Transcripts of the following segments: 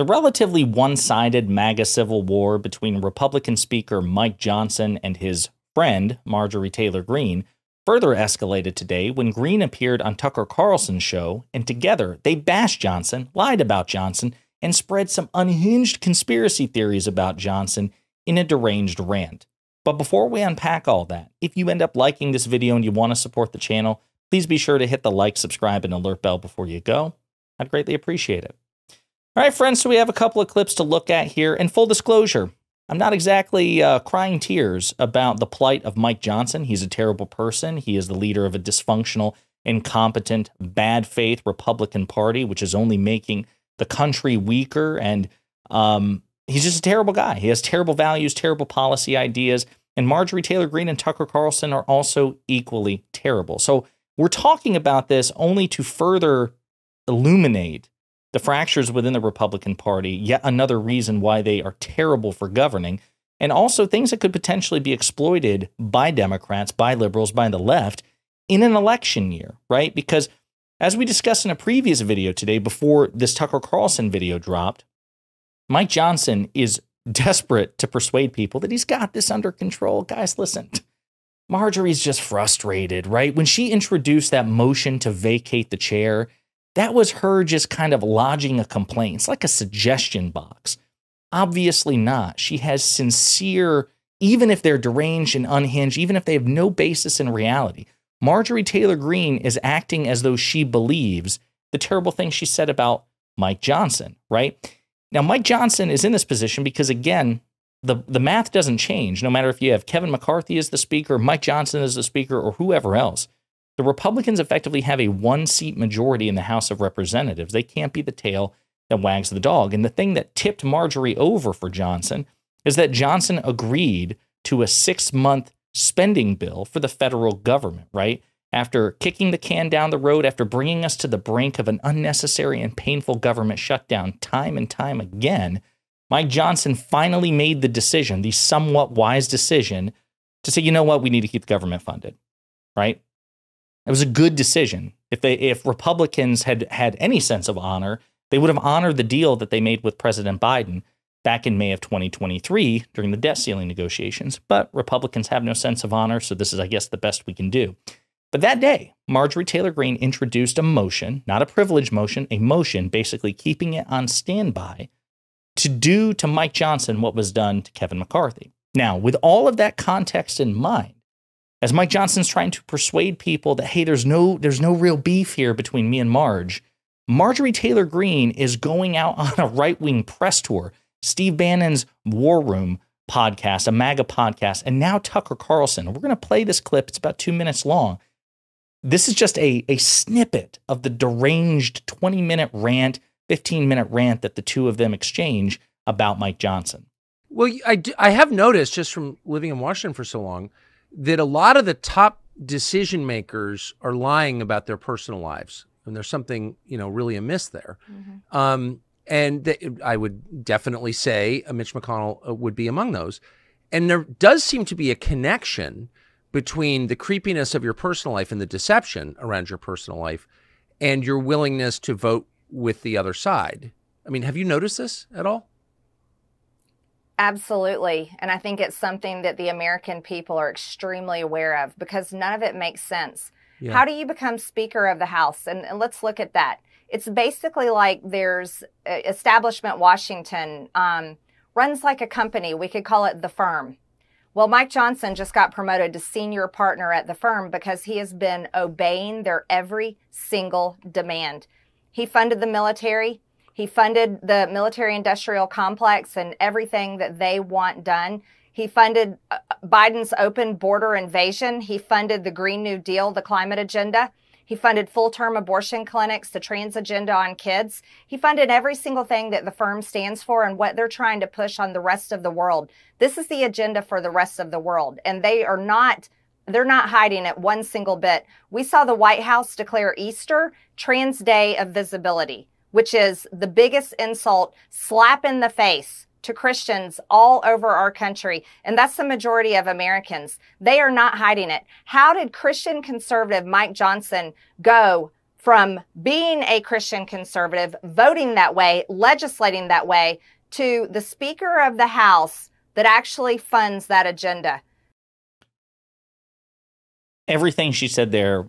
The relatively one-sided MAGA civil war between Republican Speaker Mike Johnson and his friend, Marjorie Taylor Greene, further escalated today when Greene appeared on Tucker Carlson's show, and together they bashed Johnson, lied about Johnson, and spread some unhinged conspiracy theories about Johnson in a deranged rant. But before we unpack all that, if you end up liking this video and you want to support the channel, please be sure to hit the like, subscribe, and alert bell before you go. I'd greatly appreciate it. All right, friends, so we have a couple of clips to look at here. And full disclosure, I'm not exactly crying tears about the plight of Mike Johnson. He's a terrible person. He is the leader of a dysfunctional, incompetent, bad faith Republican Party, which is only making the country weaker. And he's just a terrible guy. He has terrible values, terrible policy ideas. And Marjorie Taylor Greene and Tucker Carlson are also equally terrible. So we're talking about this only to further illuminate the fractures within the Republican Party, yet another reason why they are terrible for governing, and also things that could potentially be exploited by Democrats, by liberals, by the left in an election year, right? Because as we discussed in a previous video today, before this Tucker Carlson video dropped, Mike Johnson is desperate to persuade people that he's got this under control. Guys, listen, Marjorie's just frustrated, right? When she introduced that motion to vacate the chair, that was her just kind of lodging a complaint. It's like a suggestion box. Obviously not. She has sincere, even if they're deranged and unhinged, even if they have no basis in reality, Marjorie Taylor Greene is acting as though she believes the terrible thing she said about Mike Johnson, right? Now, Mike Johnson is in this position because, again, the math doesn't change. No matter if you have Kevin McCarthy as the speaker, Mike Johnson as the speaker, or whoever else. The Republicans effectively have a one-seat majority in the House of Representatives. They can't be the tail that wags the dog. And the thing that tipped Marjorie over for Johnson is that Johnson agreed to a 6-month spending bill for the federal government, right? After kicking the can down the road, after bringing us to the brink of an unnecessary and painful government shutdown time and time again, Mike Johnson finally made the decision, the somewhat wise decision, to say, you know what, we need to keep the government funded, right? It was a good decision. If Republicans had any sense of honor, they would have honored the deal that they made with President Biden back in May of 2023 during the debt ceiling negotiations. But Republicans have no sense of honor, so this is, I guess, the best we can do. But that day, Marjorie Taylor Greene introduced a motion, not a privilege motion, a motion basically keeping it on standby to do to Mike Johnson what was done to Kevin McCarthy. Now, with all of that context in mind, as Mike Johnson's trying to persuade people that, hey, there's no real beef here between me and Marge, Marjorie Taylor Greene is going out on a right-wing press tour, Steve Bannon's War Room podcast, a MAGA podcast, and now Tucker Carlson. We're going to play this clip. It's about 2 minutes long. This is just a snippet of the deranged 20-minute rant, 15-minute rant that the two of them exchange about Mike Johnson. Well, I have noticed, just from living in Washington for so long, that a lot of the top decision makers are lying about their personal lives. And there's something, really amiss there. Mm-hmm. I would definitely say Mitch McConnell would be among those. And there does seem to be a connection between the creepiness of your personal life and the deception around your personal life and your willingness to vote with the other side. I mean, have you noticed this at all? Absolutely. And I think it's something that the American people are extremely aware of because none of it makes sense. Yeah. How do you become Speaker of the House? And let's look at that. It's basically like there's establishment Washington runs like a company. We could call it the firm. Well, Mike Johnson just got promoted to senior partner at the firm because he has been obeying their every single demand. He funded the military. He funded the military-industrial complex and everything that they want done. He funded Biden's open border invasion. He funded the Green New Deal, the climate agenda. He funded full-term abortion clinics, the trans agenda on kids. He funded every single thing that the firm stands for and what they're trying to push on the rest of the world. This is the agenda for the rest of the world, and they're not hiding it one single bit. We saw the White House declare Easter Trans Day of Visibility, which is the biggest insult, slap in the face to Christians all over our country. And that's the majority of Americans. They are not hiding it. How did Christian conservative Mike Johnson go from being a Christian conservative, voting that way, legislating that way, to the Speaker of the House that actually funds that agenda. Everything she said there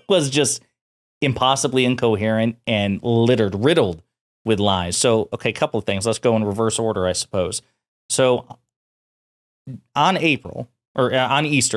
was just impossibly incoherent and riddled with lies. So, okay, a couple of things. Let's go in reverse order, I suppose. So on Easter,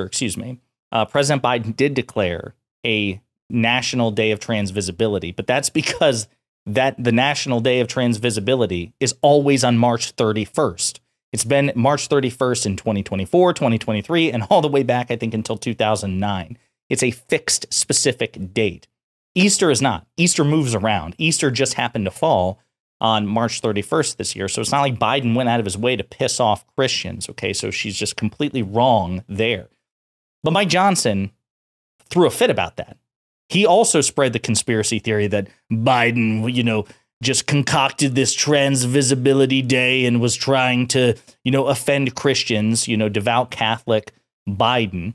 President Biden did declare a National Day of Trans Visibility, but that's because the National Day of Trans Visibility is always on March 31st. It's been March 31st in 2024, 2023, and all the way back, I think, until 2009. It's a fixed, specific date. Easter is not. Easter moves around. Easter just happened to fall on March 31st this year, so it's not like Biden went out of his way to piss off Christians, okay? So she's just completely wrong there. But Mike Johnson threw a fit about that. He also spread the conspiracy theory that Biden, just concocted this trans visibility day and was trying to, offend Christians, devout Catholic Biden.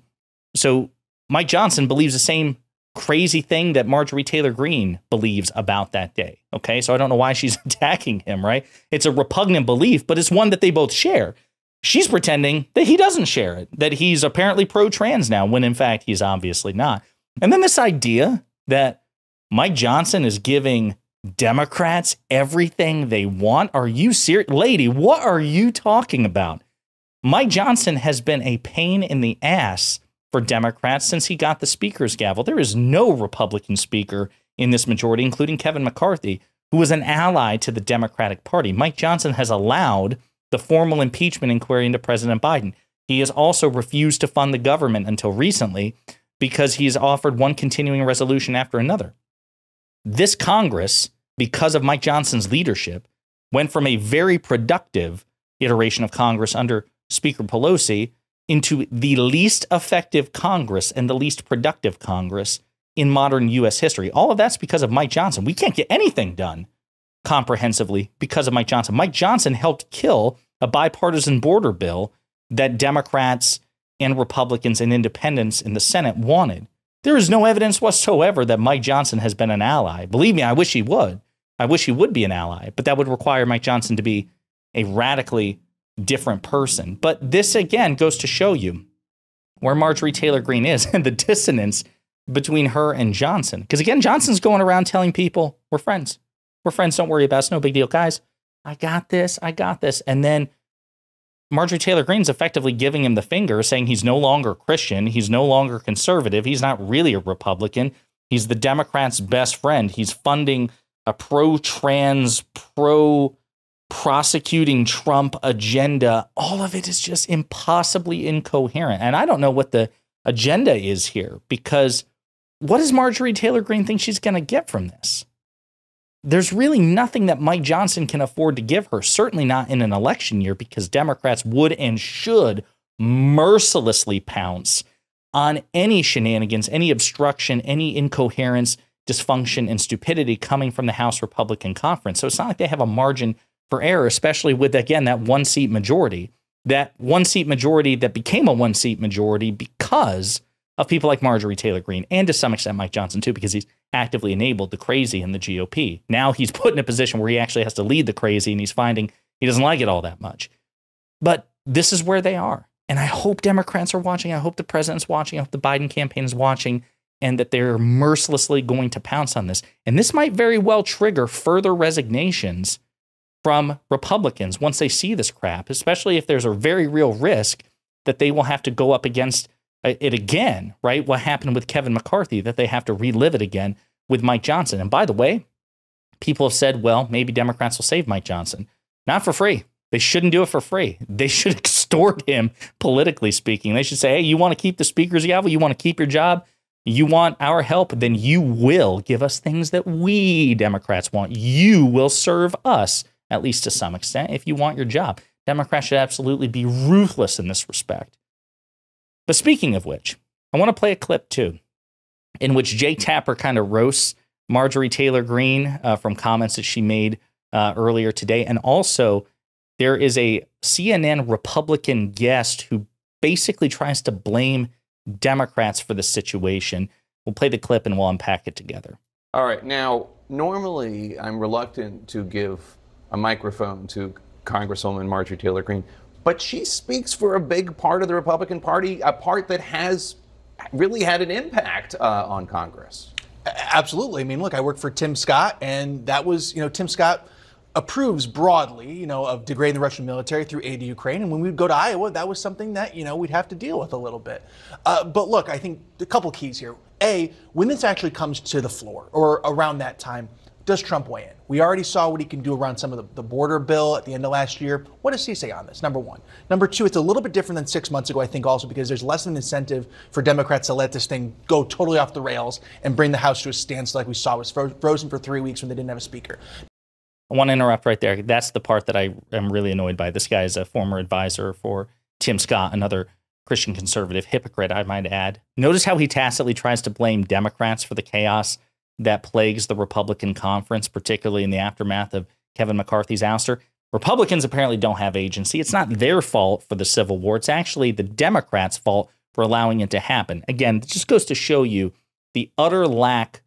So Mike Johnson believes the same crazy thing that Marjorie Taylor Greene believes about that day. Okay, so I don't know why she's attacking him, right? It's a repugnant belief, but it's one that they both share. She's pretending that he doesn't share it, that he's apparently pro-trans now, when in fact he's obviously not. And then this idea that Mike Johnson is giving Democrats everything they want. Are you serious? Lady, what are you talking about? Mike Johnson has been a pain in the ass for Democrats since he got the speaker's gavel. There is no Republican speaker in this majority, including Kevin McCarthy, who was an ally to the Democratic Party. Mike Johnson has allowed the formal impeachment inquiry into President Biden. He has also refused to fund the government until recently because he's offered one continuing resolution after another. This Congress, because of Mike Johnson's leadership, went from a very productive iteration of Congress under Speaker Pelosi into the least effective Congress and the least productive Congress in modern U.S. history. All of that's because of Mike Johnson. We can't get anything done comprehensively because of Mike Johnson. Mike Johnson helped kill a bipartisan border bill that Democrats and Republicans and independents in the Senate wanted. There is no evidence whatsoever that Mike Johnson has been an ally. Believe me, I wish he would. I wish he would be an ally, but that would require Mike Johnson to be a radically different person. But this, again, goes to show you where Marjorie Taylor Greene is and the dissonance between her and Johnson. Because, again, Johnson's going around telling people, we're friends. We're friends. Don't worry about it. It's no big deal. Guys, I got this. I got this. And then Marjorie Taylor Greene's effectively giving him the finger, saying he's no longer Christian. He's no longer conservative. He's not really a Republican. He's the Democrats' best friend. He's funding a pro-trans, pro-prosecuting Trump agenda. All of it is just impossibly incoherent. And I don't know what the agenda is here, because what does Marjorie Taylor Greene think she's going to get from this? There's really nothing that Mike Johnson can afford to give her, certainly not in an election year, because Democrats would and should mercilessly pounce on any shenanigans, any obstruction, any incoherence, dysfunction, and stupidity coming from the House Republican Conference. So it's not like they have a margin for error, especially with, again, that one-seat majority. That one-seat majority that became a one-seat majority because of people like Marjorie Taylor Greene, and to some extent Mike Johnson too, because he's actively enabled the crazy in the GOP. Now he's put in a position where he actually has to lead the crazy, and he's finding he doesn't like it all that much. But this is where they are. And I hope Democrats are watching. I hope the president's watching. I hope the Biden campaign is watching, and that they're mercilessly going to pounce on this. And this might very well trigger further resignations from Republicans once they see this crap, especially if there's a very real risk that they will have to go up against it again, right? What happened with Kevin McCarthy, that they have to relive it again with Mike Johnson. And by the way, people have said, well, maybe Democrats will save Mike Johnson. Not for free. They shouldn't do it for free. They should extort him, politically speaking. They should say, hey, you want to keep the speaker's gavel? You want to keep your job? You want our help? Then you will give us things that we Democrats want. You will serve us, at least to some extent, if you want your job. Democrats should absolutely be ruthless in this respect. But speaking of which, I want to play a clip, too, in which Jake Tapper kind of roasts Marjorie Taylor Greene from comments that she made earlier today. And also, there is a CNN Republican guest who basically tries to blame Democrats for the situation. We'll play the clip and we'll unpack it together. All right. Now, normally I'm reluctant to give a microphone to Congresswoman Marjorie Taylor Greene, but she speaks for a big part of the Republican Party, a part that has really had an impact on Congress. Absolutely. I mean, look, I work for Tim Scott, and that was, Tim Scott approves broadly, of degrading the Russian military through aid to Ukraine. And when we'd go to Iowa, that was something that, we'd have to deal with a little bit. But look, I think a couple keys here. A, when this actually comes to the floor or around that time, does Trump weigh in? We already saw what he can do around some of the border bill at the end of last year. What does he say on this? Number one. Number two, it's a little bit different than 6 months ago, I think, also because there's less of an incentive for Democrats to let this thing go totally off the rails and bring the House to a standstill like we saw was frozen for 3 weeks when they didn't have a speaker. I want to interrupt right there. That's the part that I am really annoyed by. This guy is a former advisor for Tim Scott, another Christian conservative hypocrite, I might add. Notice how he tacitly tries to blame Democrats for the chaos that plagues the Republican conference, particularly in the aftermath of Kevin McCarthy's ouster. Republicans apparently don't have agency. It's not their fault for the Civil War. It's actually the Democrats' fault for allowing it to happen. Again, it just goes to show you the utter lack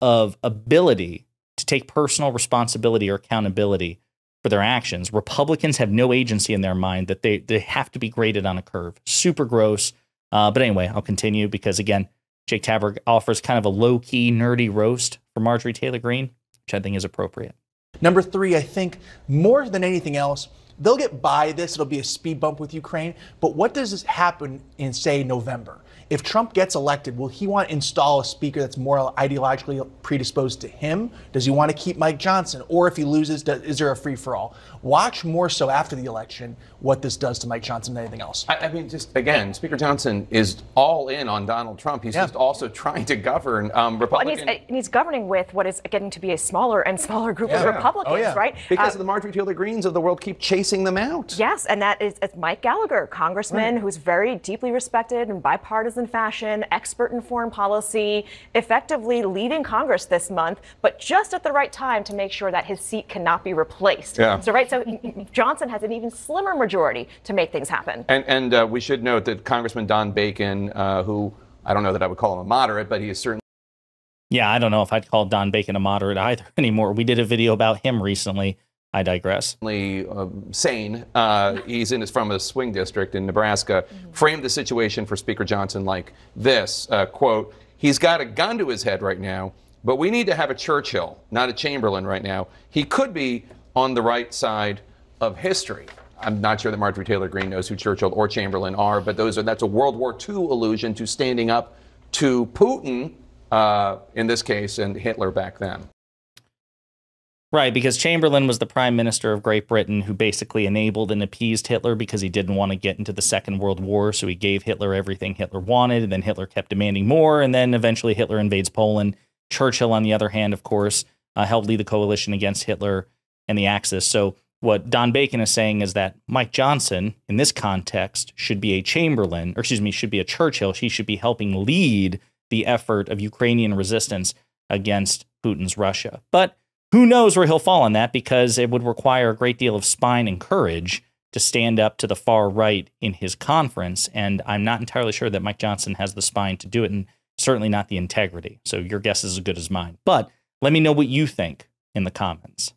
of ability to take personal responsibility or accountability for their actions. Republicans have no agency in their mind, that they have to be graded on a curve. Super gross. But anyway, I'll continue because, again, Jake Taberg offers kind of a low-key, nerdy roast for Marjorie Taylor Greene, which I think is appropriate. Number three, I think more than anything else, they'll get by this. It'll be a speed bump with Ukraine. But what does this happen in, say, November? If Trump gets elected, will he want to install a speaker that's more ideologically predisposed to him? Does he want to keep Mike Johnson? Or if he loses, is there a free-for-all? Watch more so after the election what this does to Mike Johnson than anything else. I mean, just again, Speaker Johnson is all in on Donald Trump. He's just also trying to govern Republicans. Well, and he's governing with what is getting to be a smaller and smaller group of Republicans, right? Because the Marjorie Taylor Greenes of the world keep chasing them out. Yes, and that is Mike Gallagher, congressman who's very deeply respected in bipartisan fashion, expert in foreign policy, effectively leading Congress this month, but just at the right time to make sure that his seat cannot be replaced. Yeah. So Johnson has an even slimmer majority to make things happen. And we should note that Congressman Don Bacon, who I don't know that I would call him a moderate, but he is certainly. Yeah, I don't know if I'd call Don Bacon a moderate either anymore. We did a video about him recently. I digress. Sane. He's from a swing district in Nebraska. Framed the situation for Speaker Johnson like this, quote, "He's got a gun to his head right now, but we need to have a Churchill, not a Chamberlain right now. He could be on the right side of history." I'm not sure that Marjorie Taylor Greene knows who Churchill or Chamberlain are, but that's a World War II allusion to standing up to Putin, in this case, and Hitler back then. Right, because Chamberlain was the prime minister of Great Britain who basically enabled and appeased Hitler because he didn't want to get into the Second World War, so he gave Hitler everything Hitler wanted, and then Hitler kept demanding more, and then eventually Hitler invades Poland. Churchill, on the other hand, of course, helped lead the coalition against Hitler and the Axis. So what Don Bacon is saying is that Mike Johnson, in this context, should be a Chamberlain, or excuse me, should be a Churchill. He should be helping lead the effort of Ukrainian resistance against Putin's Russia. But who knows where he'll fall on that, because it would require a great deal of spine and courage to stand up to the far right in his conference. And I'm not entirely sure that Mike Johnson has the spine to do it, and certainly not the integrity. So your guess is as good as mine. But let me know what you think in the comments.